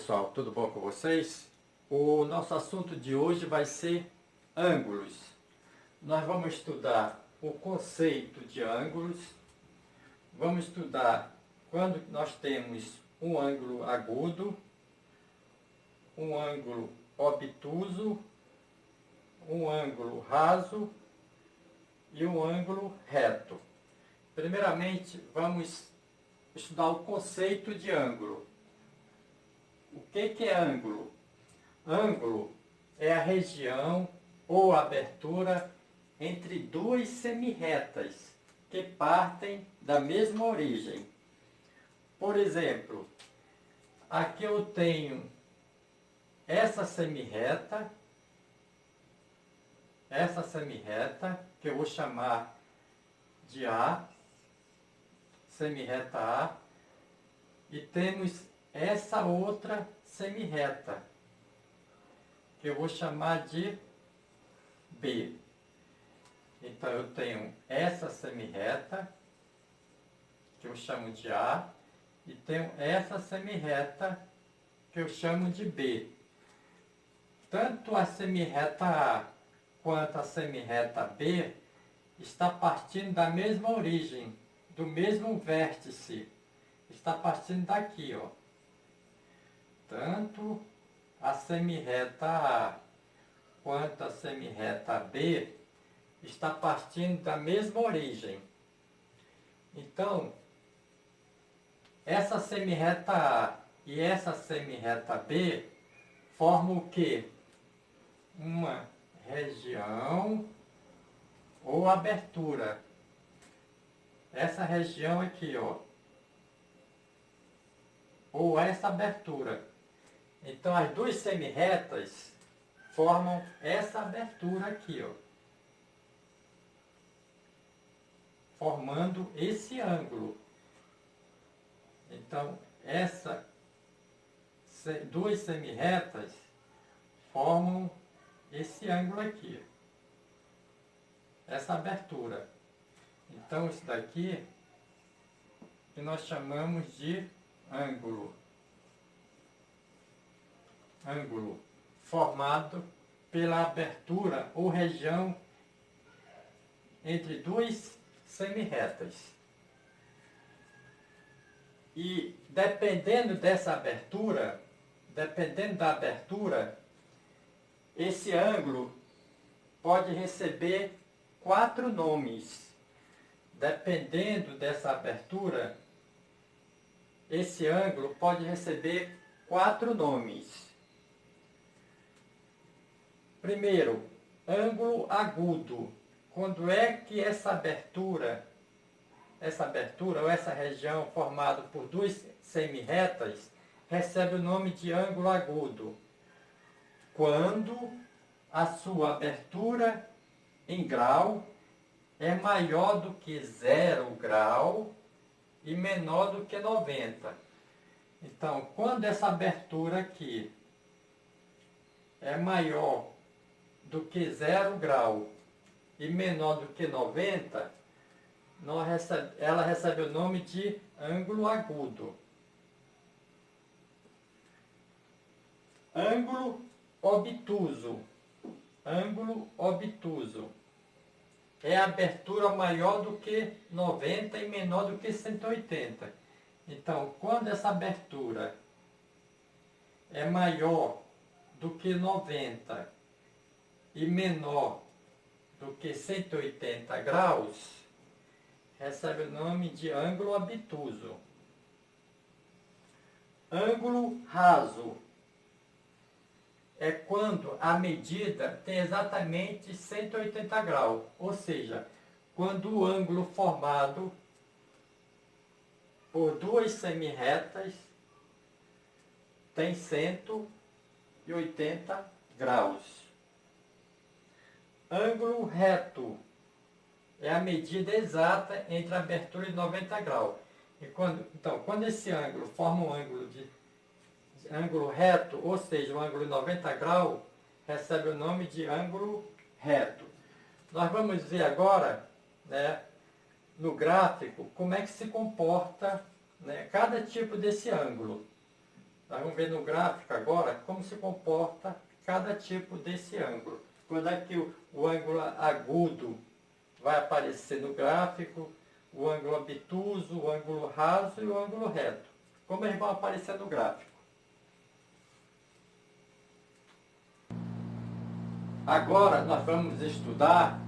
pessoal, tudo bom com vocês? O nosso assunto de hoje vai ser ângulos. Nós vamos estudar o conceito de ângulos, vamos estudar quando nós temos um ângulo agudo, um ângulo obtuso, um ângulo raso e um ângulo reto. Primeiramente, vamos estudar o conceito de ângulo. O que é ângulo? Ângulo é a região ou abertura entre duas semirretas que partem da mesma origem. Por exemplo, aqui eu tenho essa semirreta que eu vou chamar de A, semirreta A, e temos essa outra semirreta, que eu vou chamar de B. Então eu tenho essa semirreta, que eu chamo de A, e tenho essa semirreta, que eu chamo de B. Tanto a semirreta A quanto a semirreta B está partindo da mesma origem, do mesmo vértice. Está partindo daqui, ó. Tanto a semirreta A quanto a semirreta B está partindo da mesma origem. Então, essa semirreta A e essa semirreta B formam o quê? Uma região ou abertura. Essa região aqui, ó. Ou essa abertura. Então, as duas semirretas formam essa abertura aqui, ó. Formando esse ângulo. Então, essas duas semirretas formam esse ângulo aqui. Essa abertura. Então, isso daqui que nós chamamos de ângulo. Ângulo formado pela abertura ou região entre duas semirretas. E dependendo da abertura, esse ângulo pode receber 4 nomes. Dependendo dessa abertura, esse ângulo pode receber 4 nomes. Primeiro, ângulo agudo. Quando é que essa abertura ou essa região formada por duas semirretas recebe o nome de ângulo agudo? Quando a sua abertura em grau é maior do que 0 grau e menor do que 90. Então, quando essa abertura aqui é maior do que 0 grau e menor do que 90, ela recebe o nome de ângulo agudo. Ângulo obtuso. Ângulo obtuso é a abertura maior do que 90 e menor do que 180. Então, quando essa abertura é maior do que 90 e menor do que 180 graus, recebe o nome de ângulo obtuso. Ângulo raso é quando a medida tem exatamente 180 graus, ou seja, quando o ângulo formado por duas semirretas tem 180 graus. Ângulo reto é a medida exata entre a abertura e 90 graus. Então, quando esse ângulo forma um ângulo reto, ou seja, um ângulo de 90 graus, recebe o nome de ângulo reto. Nós vamos ver agora, né, no gráfico, como é que se comporta, né, cada tipo desse ângulo. Nós vamos ver no gráfico agora como se comporta cada tipo desse ângulo. Quando é que o ângulo agudo vai aparecer no gráfico, o ângulo obtuso, o ângulo raso e o ângulo reto. Como eles vão aparecer no gráfico. Agora nós vamos estudar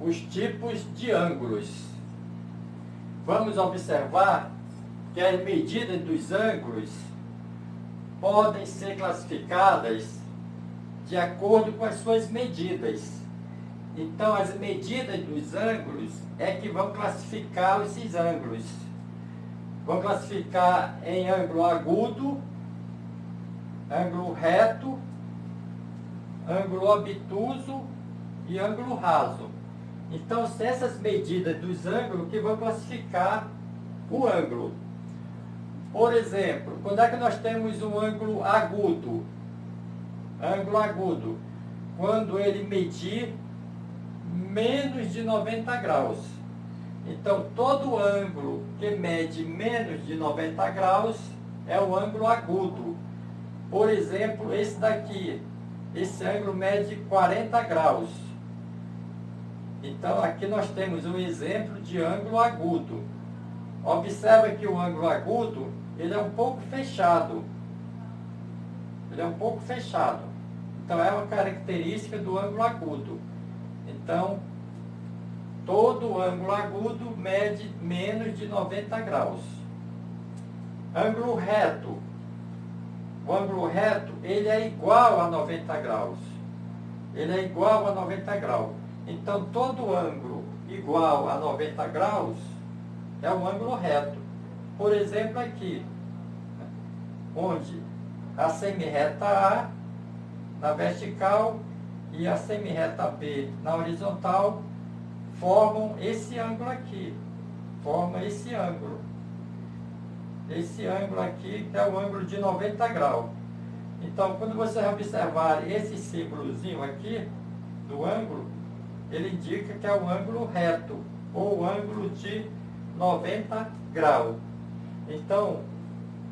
os tipos de ângulos. Vamos observar que as medidas dos ângulos podem ser classificadas de acordo com as suas medidas. Então, as medidas dos ângulos é que vão classificar esses ângulos. Vão classificar em ângulo agudo, ângulo reto, ângulo obtuso e ângulo raso. Então, são essas medidas dos ângulos que vão classificar o ângulo. Por exemplo, quando é que nós temos um ângulo agudo? Ângulo agudo, quando ele medir menos de 90 graus. Então, todo ângulo que mede menos de 90 graus é o ângulo agudo. Por exemplo, esse daqui, esse ângulo mede 40 graus. Então, aqui nós temos um exemplo de ângulo agudo. Observa que o ângulo agudo, ele é um pouco fechado. Ele é um pouco fechado. Então, é uma característica do ângulo agudo. Então, todo ângulo agudo mede menos de 90 graus. Ângulo reto. O ângulo reto, ele é igual a 90 graus. Ele é igual a 90 graus. Então, todo ângulo igual a 90 graus é um ângulo reto. Por exemplo, aqui, onde a semirreta A na vertical e a semirreta B na horizontal formam esse ângulo aqui. Forma esse ângulo. Esse ângulo aqui que é o ângulo de 90 graus. Então, quando vocês observarem esse símbolozinho aqui do ângulo, ele indica que é o ângulo reto, ou o ângulo de 90 graus. Então,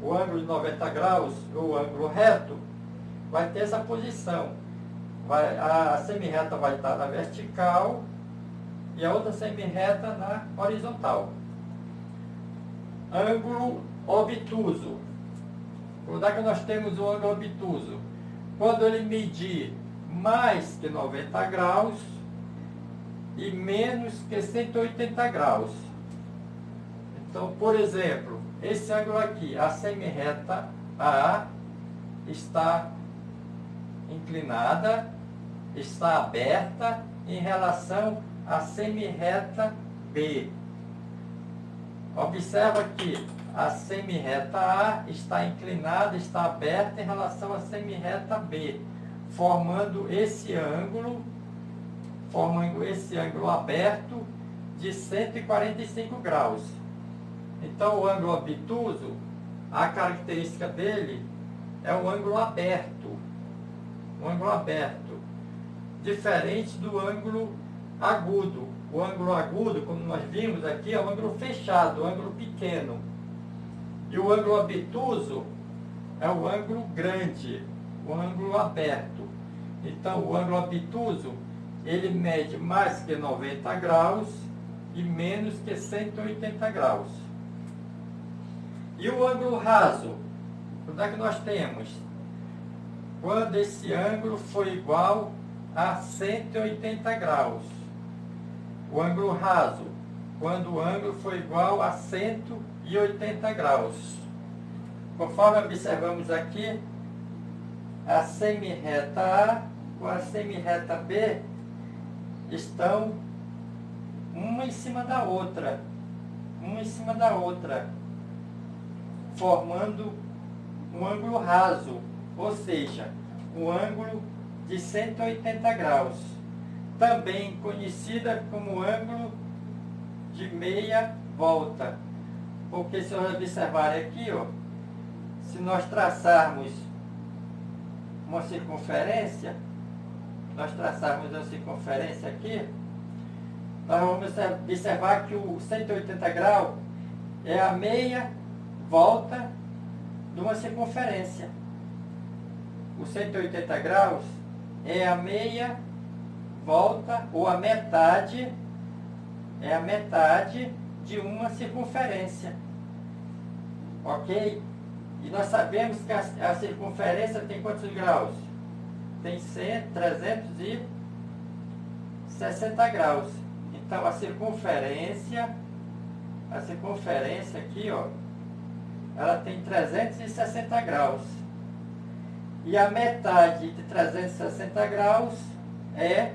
o ângulo de 90 graus, ou o ângulo reto, vai ter essa posição. A semirreta vai estar na vertical e a outra semirreta na horizontal. Ângulo obtuso. Quando é que nós temos o ângulo obtuso? Quando ele medir mais que 90 graus e menos que 180 graus. Então, por exemplo, esse ângulo aqui, a semirreta A está inclinada, está aberta em relação à semirreta B. Observa que a semirreta A está inclinada, está aberta em relação à semirreta B, formando esse ângulo aberto de 145 graus. Então, o ângulo obtuso, a característica dele é um ângulo aberto. Um ângulo aberto. Diferente do ângulo agudo. O ângulo agudo, como nós vimos aqui, é um ângulo fechado, um ângulo pequeno. E o ângulo obtuso é o ângulo grande, o ângulo aberto. Então, o ângulo obtuso, ele mede mais que 90 graus e menos que 180 graus. E o ângulo raso? Quando é que nós temos? Quando esse ângulo for igual a 180 graus. O ângulo raso, quando o ângulo for igual a 180 graus. Conforme observamos aqui, a semirreta A com a semirreta B estão uma em cima da outra, formando um ângulo raso, ou seja, um ângulo de 180 graus, também conhecida como ângulo de meia volta, porque se vocês observarem aqui, ó, se nós traçarmos uma circunferência, aqui, nós vamos observar que o 180 graus é a meia volta de uma circunferência. O 180 graus é a meia volta, ou a metade, é a metade de uma circunferência. Ok? E nós sabemos que a circunferência tem quantos graus? Tem 360 graus. Então a circunferência aqui, ó, ela tem 360 graus. E a metade de 360 graus é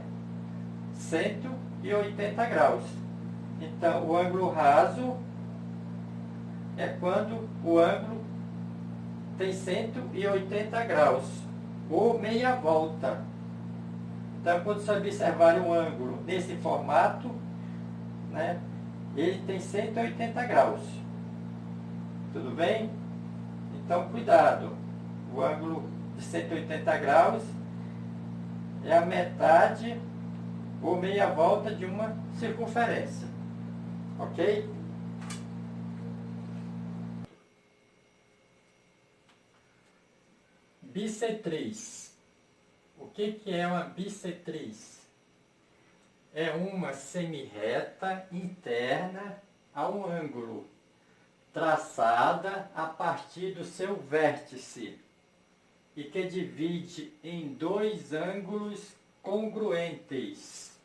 180 graus. Então o ângulo raso é quando o ângulo tem 180 graus, ou meia volta. Então, quando você observar um ângulo nesse formato, né, ele tem 180 graus. Tudo bem? Então, cuidado. O ângulo de 180 graus é a metade ou meia volta de uma circunferência. Ok? Bissetriz. O que é uma bissetriz? É uma semirreta interna a um ângulo, traçada a partir do seu vértice, e que divide em dois ângulos congruentes.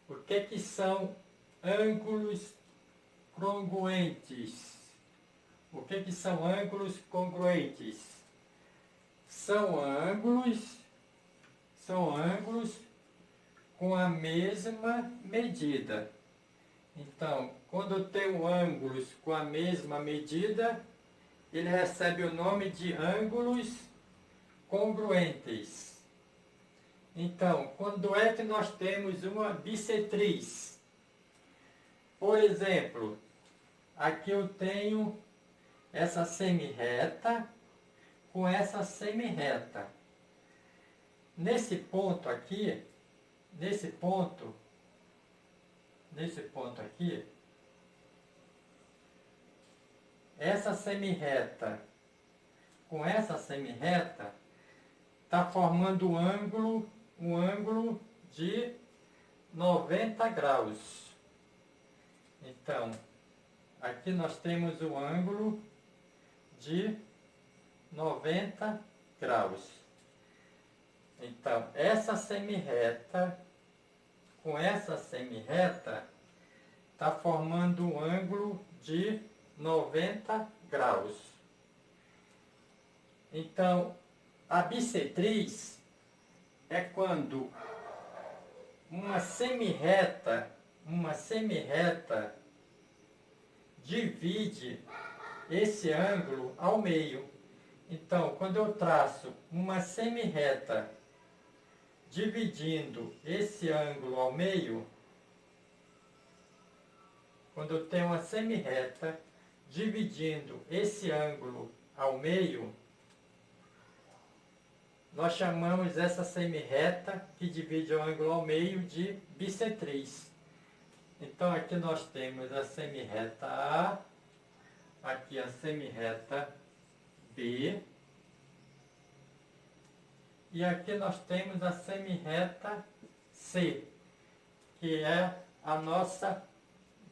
O que são ângulos congruentes? O que são ângulos congruentes? São ângulos com a mesma medida. Então, quando eu tenho ângulos com a mesma medida, ele recebe o nome de ângulos congruentes. Então, quando é que nós temos uma bissetriz? Por exemplo, aqui eu tenho essa semirreta com essa semirreta. Nesse ponto aqui, essa semirreta com essa semirreta está formando um ângulo de 90 graus. Então, aqui nós temos o ângulo de 90 graus. Então, essa semirreta com essa semirreta está formando um ângulo de 90 graus. Então, a bissetriz é quando uma semirreta divide esse ângulo ao meio. Então, quando eu traço uma semirreta dividindo esse ângulo ao meio, quando eu tenho uma semirreta dividindo esse ângulo ao meio, nós chamamos essa semirreta que divide o ângulo ao meio de bissetriz. Então aqui nós temos a semirreta A, aqui a semirreta B, e aqui nós temos a semirreta C, que é a nossa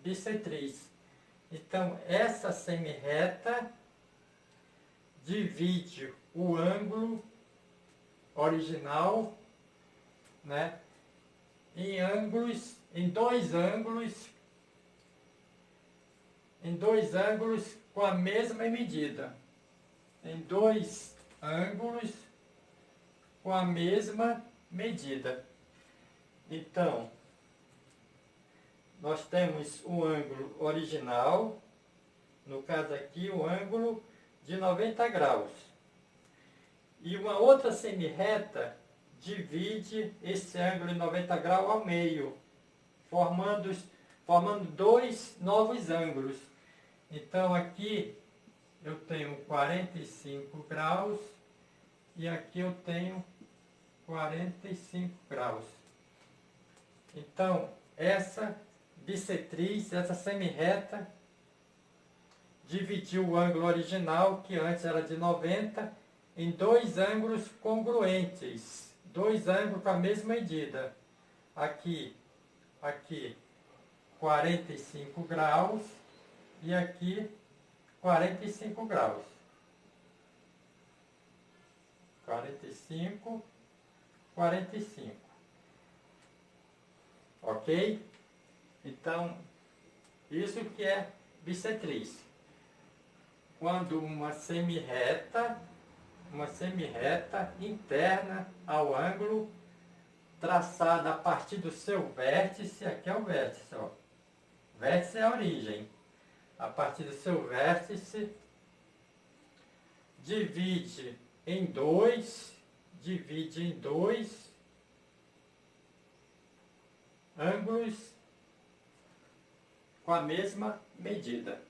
bissetriz. Então essa semirreta divide o ângulo original, né, em dois ângulos com a mesma medida. Em dois ângulos com a mesma medida. Então, nós temos o ângulo original, no caso aqui o ângulo de 90 graus. E uma outra semirreta divide esse ângulo de 90 graus ao meio, formando dois novos ângulos. Então aqui eu tenho 45 graus e aqui eu tenho 45 graus. Então essa bissetriz, essa semirreta, dividir o ângulo original, que antes era de 90, em dois ângulos congruentes, dois ângulos com a mesma medida. Aqui 45 graus e aqui 45 graus. 45, 45. Ok? Então, isso que é bissetriz. Quando uma semirreta interna ao ângulo, traçada a partir do seu vértice, aqui é o vértice, ó. Vértice é a origem. A partir do seu vértice, divide em dois ângulos com a mesma medida.